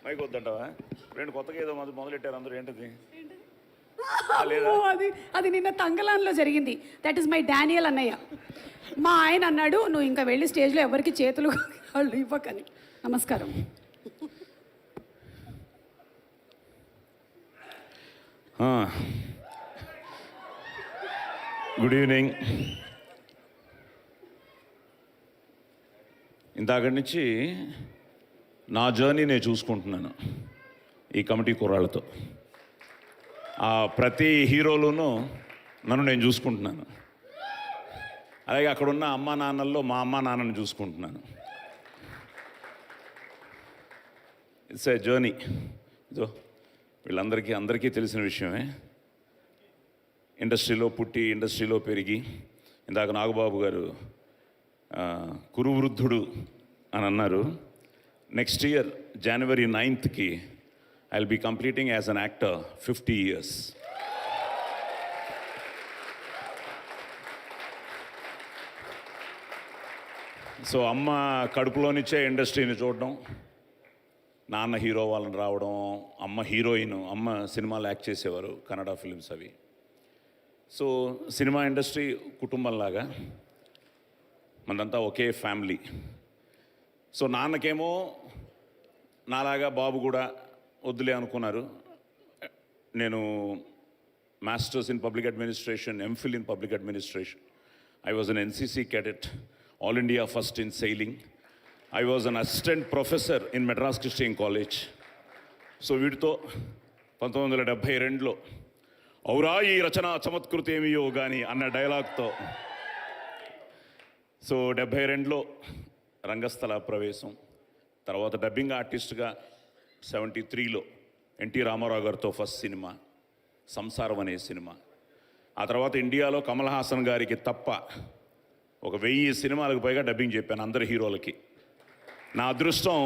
పైకి వద్దంటావా? రెండు కొత్తగా ఏదో మొదలెట్టారు అందరూ, ఏంటది? అది నిన్న తంగలాన్లో జరిగింది. దట్ ఈస్ మై డానియల్ అన్నయ్య. మా ఆయన అన్నాడు, నువ్వు ఇంకా వెళ్ళి స్టేజ్లో ఎవరికి చేతులు వాళ్ళు ఇవ్వకని. నమస్కారం. Good evening. ఇంతకటి నుంచి నా జర్నీ నేను చూసుకుంటున్నాను ఈ కమిటీ కుర్రాళ్ళతో. ప్రతి హీరోలోనూ నన్ను నేను చూసుకుంటున్నాను. అలాగే అక్కడున్న అమ్మా నాన్నల్లో మా అమ్మా నాన్నని చూసుకుంటున్నాను. It's a journey. ఇదో అందరికీ తెలిసిన విషయమే. ఇండస్ట్రీలో పుట్టి ఇండస్ట్రీలో పెరిగి, ఇందాక నాగబాబు గారు కురువృద్ధుడు అని అన్నారు. Next year January 9th I'll be completing as an actor 50 years. So అమ్మ కడుపులోనిచ్చే ఇండస్ట్రీని చూడడం, నాన్న హీరో వాళ్ళని రావడం, అమ్మ హీరోయిన్, అమ్మ సినిమాలు యాక్ట్ చేసేవారు, కన్నడ ఫిలిమ్స్ అవి. సో సినిమా ఇండస్ట్రీ కుటుంబంలాగా మనదంతా ఒకే ఫ్యామిలీ. సో నాన్నకేమో నాలాగా బాబు కూడా వద్దులే అనుకున్నారు. నేను masters in public administration, MPhil in public administration. I was an NCC cadet, All India first in sailing. I was an assistant professor in Madras Christian College. So వీటితో 1972లో ఔరా ఈ రచన చమత్కృతి ఏమియో కానీ అన్న డైలాగ్తో సో 72లో రంగస్థల ప్రవేశం. తర్వాత డబ్బింగ్ ఆర్టిస్ట్గా 73లో ఎన్టీ రామారావు గారితో ఫస్ట్ సినిమా సంసారం అనే సినిమా. ఆ తర్వాత ఇండియాలో కమల్ హాసన్ గారికి తప్ప 1000 సినిమాలకు పైగా డబ్బింగ్ చెప్పాను అందరి హీరోలకి. నా అదృష్టం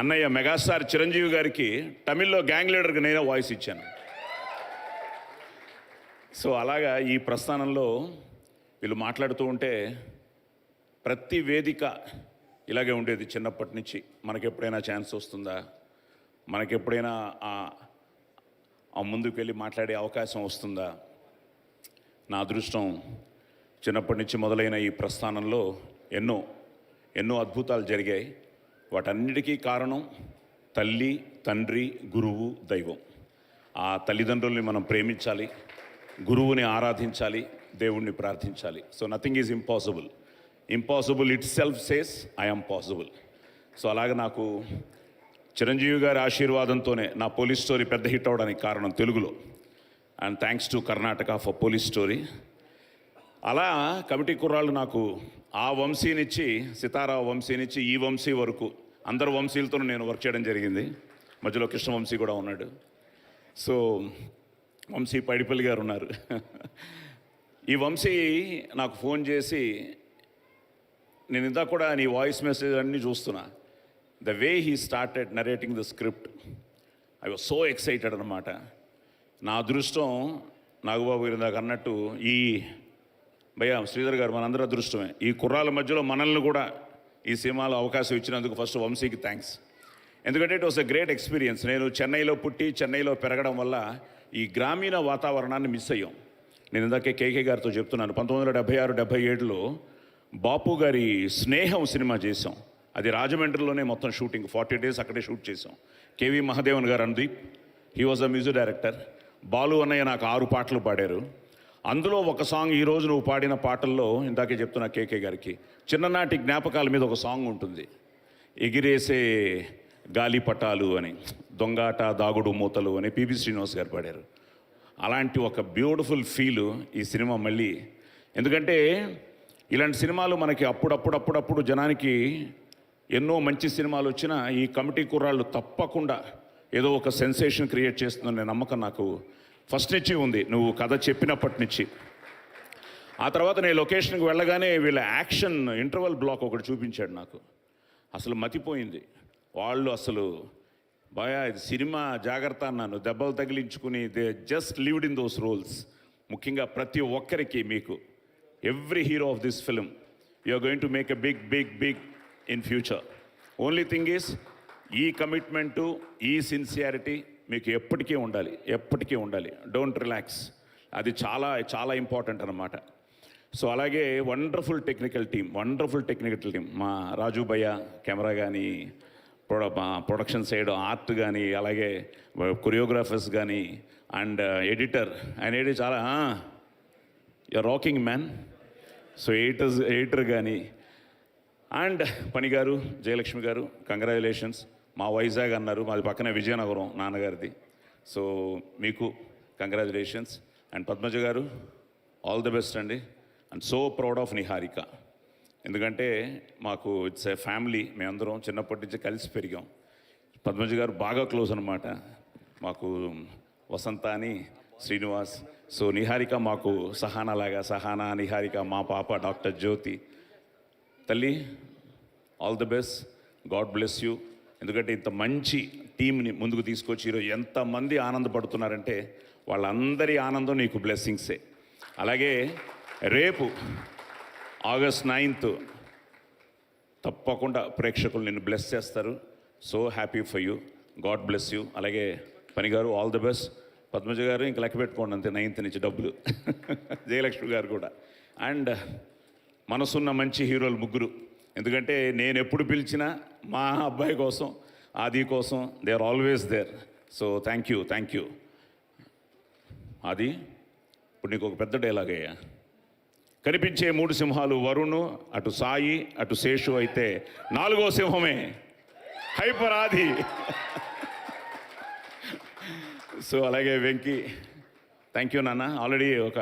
అన్నయ్య మెగాస్టార్ చిరంజీవి గారికి తమిళ్లో గ్యాంగ్ లీడర్కి నేనే వాయిస్ ఇచ్చాను. సో అలాగా ఈ ప్రస్థానంలో వీళ్ళు మాట్లాడుతూ ఉంటే ప్రతి వేదిక ఇలాగే ఉండేది చిన్నప్పటి నుంచి. మనకెప్పుడైనా ఛాన్స్ వస్తుందా, మనకెప్పుడైనా ఆ ముందుకు వెళ్ళి మాట్లాడే అవకాశం వస్తుందా. నా అదృష్టం చిన్నప్పటి నుంచి మొదలైన ఈ ప్రస్థానంలో ఎన్నో అద్భుతాలు జరిగాయి. వాటన్నిటికీ కారణం తల్లి, తండ్రి, గురువు, దైవం. ఆ తల్లిదండ్రుల్ని మనం ప్రేమించాలి, గురువుని ఆరాధించాలి, దేవుణ్ణి ప్రార్థించాలి. So nothing is impossible. Impossible it self says I am possible. So అలాగే నాకు చిరంజీవి గారి ఆశీర్వాదంతోనే నా పోలీస్ స్టోరీ పెద్ద హిట్ అవడానికి కారణం తెలుగులో. And thanks to Karnataka for police story. అలా కమిటీ కుర్రాళ్ళు నాకు ఆ వంశీనిచ్చి, సితారా వంశీనిచ్చి ఈ వంశీ వరకు అందరు వంశీలతో నేను వర్క్ చేయడం జరిగింది. మధ్యలో కృష్ణ వంశీ కూడా ఉన్నాడు. సో వంశీ పైడిపల్లి గారు ఉన్నారు. ఈ వంశీ నాకు ఫోన్ చేసి, నేను ఇందాక కూడా నీ వాయిస్ మెసేజ్ అన్నీ చూస్తున్నా, the way he started narrating the script, I was so excited అనమాట. నా అదృష్టం నాగబాబు గారు ఇందాక అన్నట్టు, ఈ భయ్యా శ్రీధర్ గారు మనందరూ అదృష్టమే. ఈ కుర్రాల మధ్యలో మనల్ని కూడా ఈ సినిమాలో అవకాశం ఇచ్చినందుకు ఫస్ట్ వంశీకి థ్యాంక్స్. ఎందుకంటే it was a great experience. నేను చెన్నైలో పుట్టి చెన్నైలో పెరగడం వల్ల ఈ గ్రామీణ వాతావరణాన్ని మిస్ అయ్యాం. నేను ఇందాకే కేకే గారితో చెప్తున్నాను, 1976-77లో బాపు గారి స్నేహం సినిమా చేసాం. అది రాజమండ్రిలోనే మొత్తం షూటింగ్, 40 days అక్కడే షూట్ చేసాం. కేవి మహాదేవన్ గారు Anudeep, he was a music director. Balu అన్నయ్య నాకు 6 పాటలు పాడారు. అందులో ఒక సాంగ్, ఈరోజు నువ్వు పాడిన పాటల్లో ఇందాకే చెప్తున్నా కేకే గారికి, చిన్ననాటి జ్ఞాపకాల మీద ఒక సాంగ్ ఉంటుంది, ఎగిరేసే గాలిపటాలు అని, దొంగాట దాగుడు మూతలు అని పిబి శ్రీనివాస్ గారు పాడారు. అలాంటి ఒక బ్యూటిఫుల్ ఫీలు ఈ సినిమా మళ్ళీ. ఎందుకంటే ఇలాంటి సినిమాలు మనకి అప్పుడప్పుడు జనానికి ఎన్నో మంచి సినిమాలు వచ్చినా ఈ కమిటీ కుర్రాళ్ళు తప్పకుండా ఏదో ఒక సెన్సేషన్ క్రియేట్ చేస్తుందనే నమ్మకం నాకు ఫస్ట్ నుంచి ఉంది, నువ్వు కథ చెప్పినప్పటి నుంచి. ఆ తర్వాత నేను లొకేషన్కి వెళ్ళగానే వీళ్ళ యాక్షన్ ఇంటర్వల్ బ్లాక్ ఒకటి చూపించాడు నాకు. అసలు మతిపోయింది. వాళ్ళు అసలు బాయా ఇది సినిమా జాగ్రత్త అన్నాను, దెబ్బలు తగిలించుకుని they just lived in those roles. ముఖ్యంగా ప్రతి ఒక్కరికి మీకు every hero of this film you are going to make a big in future. Only thing is ఈ కమిట్మెంటు, ఈ సిన్సియారిటీ మీకు ఎప్పటికీ ఉండాలి, ఎప్పటికీ ఉండాలి. Don't relax. అది చాలా చాలా ఇంపార్టెంట్ అన్నమాట. సో అలాగే వండర్ఫుల్ టెక్నికల్ టీం, మా రాజు భయ్య కెమెరా కానీ, ప్రొడక్షన్ సైడ్ ఆర్ట్ కానీ, అలాగే కొరియోగ్రాఫర్స్ కానీ, అండ్ ఎడిటర్, ఆయన చాలా రాకింగ్ మ్యాన్. సో ఎడిటర్ కానీ, అండ్ పని గారు, జయలక్ష్మి గారు, కంగ్రాచులేషన్స్. మా వైజాగ్ అన్నారు, మాది పక్కనే విజయనగరం నాన్నగారిది. సో మీకు కంగ్రాచులేషన్స్. అండ్ పద్మజ గారు, ఆల్ ది బెస్ట్ అండి. And so proud of Niharika. ఎందుకంటే మాకు ఇట్స్ ఏ ఫ్యామిలీ, మేమందరం చిన్నప్పటి నుంచి కలిసి పెరిగాం. పద్మజ గారు బాగా క్లోజ్ అనమాట మాకు, వసంత అని, శ్రీనివాస్. సో నిహారిక మాకు సహానాలాగా, సహానా నిహారిక మా పాప డాక్టర్ జ్యోతి. తల్లి, all the best, God bless you. ఎందుకంటే ఇంత మంచి టీంని ముందుకు తీసుకొచ్చి ఈరోజు ఎంతమంది ఆనందపడుతున్నారంటే వాళ్ళందరి ఆనందం నీకు బ్లెస్సింగ్సే. అలాగే రేపు August 9th తప్పకుండా ప్రేక్షకులు నిన్ను బ్లెస్ చేస్తారు. So happy for you, God bless you. అలాగే పని గారు, ఆల్ ది బెస్ట్. పద్మజ గారు ఇంక లెక్క పెట్టుకోండి అంతే, 9th నుంచి డబ్బులు. జయలక్ష్మి గారు కూడా. అండ్ మనసున్న మంచి హీరోలు ముగ్గురు. ఎందుకంటే నేను ఎప్పుడు పిలిచినా మా అబ్బాయి కోసం, ఆది కోసం, they are always there. So thank you. Adi, ఇప్పుడు నీకు ఒక పెద్ద డైలాగ్ అయ్యా. కనిపించే 3 సింహాలు వరుణ్, అటు సాయి, అటు శేషు అయితే 4వ సింహమే హైపర్ ఆది. సో అలాగే వెంకీ, థ్యాంక్ యూ నాన్న. ఆల్రెడీ ఒక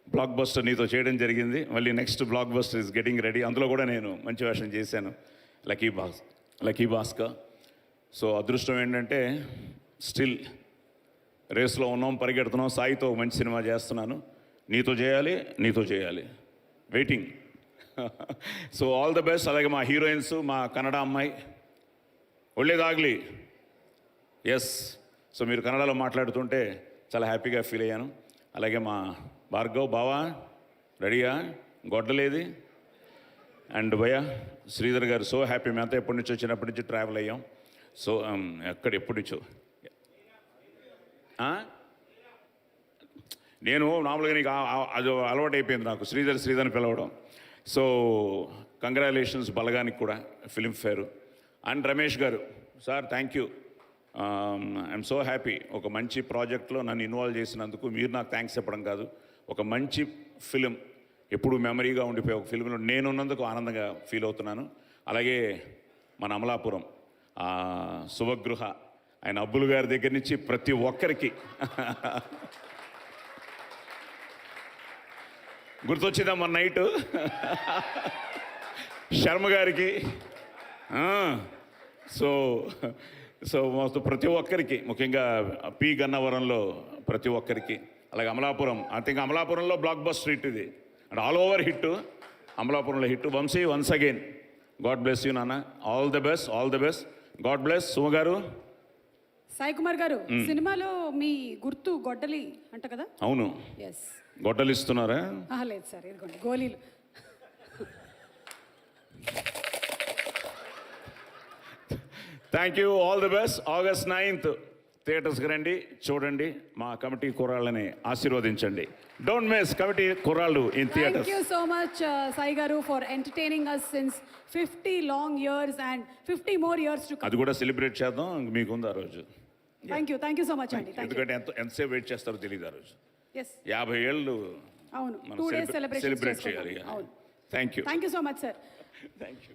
బ్లాక్ బస్టర్ నీతో చేయడం జరిగింది. మళ్ళీ next block buster is getting ready. అందులో కూడా నేను మంచి వేషం చేశాను, లక్కీ భాస్కర్. సో అదృష్టం ఏంటంటే స్టిల్ రేస్లో ఉన్నాం, పరిగెడుతున్నాం. సాయితో మంచి సినిమా చేస్తున్నాను. నీతో చేయాలి waiting. So all the best. అలాగే మా హీరోయిన్స్, మా కన్నడ అమ్మాయి ఒళ్ళేదాగ్లి. ఎస్, సో మీరు కన్నడలో మాట్లాడుతుంటే చాలా హ్యాపీగా ఫీల్ అయ్యాను. అలాగే మా భార్గవ్ బావా, రెడీగా గొడ్డలేది. అండ్ భయ్య శ్రీధర్ గారు, సో హ్యాపీ. మేమంతా ఎప్పటి నుంచి వచ్చినప్పటి నుంచి ట్రావెల్ అయ్యాం. సో ఎప్పటి నుంచో నేను మామూలుగా నీకు అది అలవాటు అయిపోయింది నాకు, శ్రీధర్ పిలవడం. సో కంగ్రాచులేషన్స్ బలగానికి కూడా, ఫిలింఫేర్. అండ్ రమేష్ గారు, sir thank you. I'm so happy. ఒక మంచి ప్రాజెక్ట్లో నన్ను ఇన్వాల్వ్ చేసినందుకు. మీరు నాకు థ్యాంక్స్ చెప్పడం కాదు, ఒక మంచి ఫిలిం, ఎప్పుడు మెమరీగా ఉండిపోయే ఒక ఫిలింలో నేనున్నందుకు ఆనందంగా ఫీల్ అవుతున్నాను. అలాగే మన అమలాపురం శుభగృహ, ఆయన అబ్బులు గారి దగ్గర నుంచి ప్రతి ఒక్కరికి గుర్తొచ్చిందా మన నైటు శర్మ గారికి. సో మొత్తం ప్రతి ఒక్కరికి, ముఖ్యంగా పి గన్నవరంలో ప్రతి ఒక్కరికి. అలాగే అమలాపురం, ఐ థింక్ అమలాపురంలో బ్లాక్ బస్టర్ హిట్ ఇది, అండ్ ఆల్ ఓవర్ హిట్. అమలాపురంలో hit. Vamshi, once again God bless you నాన్న. All the best. God bless. Suma garu, Sai Kumar గారు, సినిమాలో మీ గుర్తు గొడ్డలి అంట కదా? అవును. ఎస్. గొడ్డలు ఇస్తున్నారా? లేదు సార్, ఇదిగోండి గోళీలు. Thank you, all the best. August 9th థియేటర్స్కి రండి, చూడండి, మా కమిటీ కుర్రాళ్ళని ఆశీర్వదించండి. డోంట్ మిస్ కమిటీ కుర్రాళ్ళు in theatres. Thank you so much Sai garu for entertaining us since 50 long years and 50 more years to come. అది కూడా సెలబ్రేట్ చేద్దాం, మీకుంది ఆ రోజు. థ్యాంక్ యూ సో మచ్ అండి. ఎందుకంటే ఎంతసేపు వెయిట్ చేస్తారో తెలియదు ఆ రోజు. 50 ఏళ్ళు అవును, మనం 2 days సెలబ్రేట్ సెలబ్రేట్ చేయాలి. Thank you so much sir. Thank you.